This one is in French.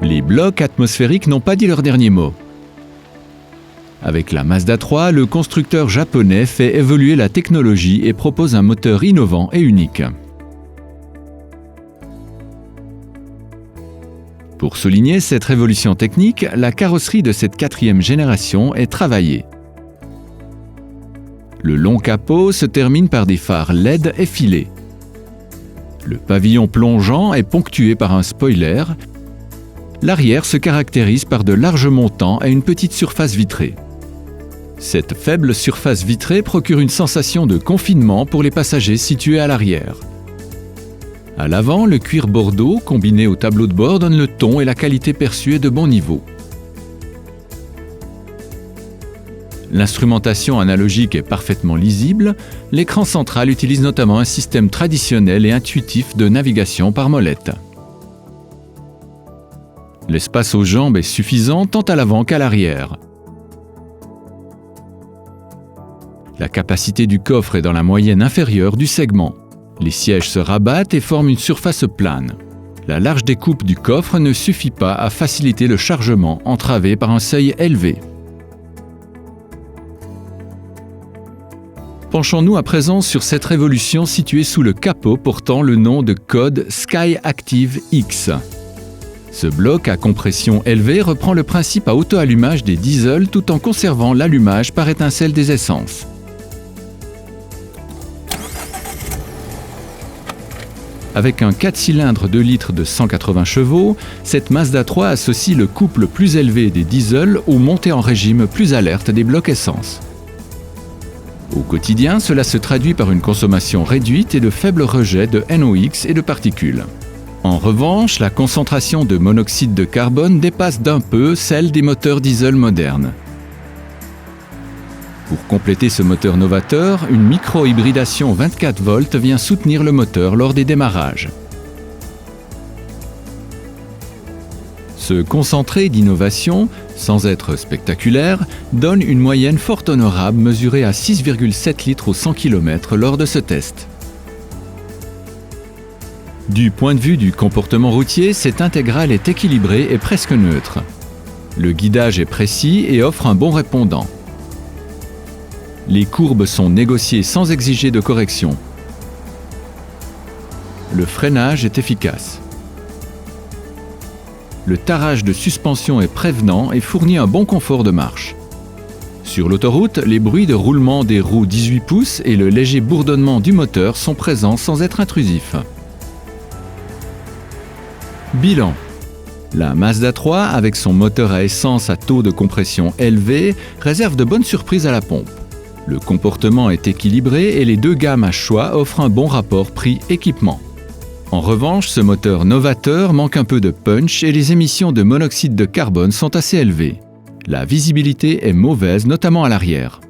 Les blocs atmosphériques n'ont pas dit leur dernier mot. Avec la Mazda 3, le constructeur japonais fait évoluer la technologie et propose un moteur innovant et unique. Pour souligner cette révolution technique, la carrosserie de cette 4e génération est travaillée. Le long capot se termine par des phares LED effilés. Le pavillon plongeant est ponctué par un spoiler. L'arrière se caractérise par de larges montants et une petite surface vitrée. Cette faible surface vitrée procure une sensation de confinement pour les passagers situés à l'arrière. À l'avant, le cuir bordeaux combiné au tableau de bord donne le ton et la qualité perçue est de bon niveau. L'instrumentation analogique est parfaitement lisible. L'écran central utilise notamment un système traditionnel et intuitif de navigation par molette. L'espace aux jambes est suffisant tant à l'avant qu'à l'arrière. La capacité du coffre est dans la moyenne inférieure du segment. Les sièges se rabattent et forment une surface plane. La large découpe du coffre ne suffit pas à faciliter le chargement, entravé par un seuil élevé. Penchons-nous à présent sur cette révolution située sous le capot portant le nom de code SkyActiv-X. Ce bloc à compression élevée reprend le principe à auto-allumage des diesels tout en conservant l'allumage par étincelle des essences. Avec un 4 cylindres 2 litres de 180 chevaux, cette Mazda 3 associe le couple plus élevé des diesels aux montées en régime plus alertes des blocs essence. Au quotidien, cela se traduit par une consommation réduite et de faibles rejets de NOx et de particules. En revanche, la concentration de monoxyde de carbone dépasse d'un peu celle des moteurs diesel modernes. Pour compléter ce moteur novateur, une micro-hybridation 24 volts vient soutenir le moteur lors des démarrages. Ce concentré d'innovation, sans être spectaculaire, donne une moyenne fort honorable mesurée à 6,7 litres au 100 km lors de ce test. Du point de vue du comportement routier, cette intégrale est équilibrée et presque neutre. Le guidage est précis et offre un bon répondant. Les courbes sont négociées sans exiger de correction. Le freinage est efficace. Le tarage de suspension est prévenant et fournit un bon confort de marche. Sur l'autoroute, les bruits de roulement des roues 18 pouces et le léger bourdonnement du moteur sont présents sans être intrusifs. Bilan. La Mazda 3, avec son moteur à essence à taux de compression élevé, réserve de bonnes surprises à la pompe. Le comportement est équilibré et les deux gammes à choix offrent un bon rapport prix-équipement. En revanche, ce moteur novateur manque un peu de punch et les émissions de monoxyde de carbone sont assez élevées. La visibilité est mauvaise, notamment à l'arrière.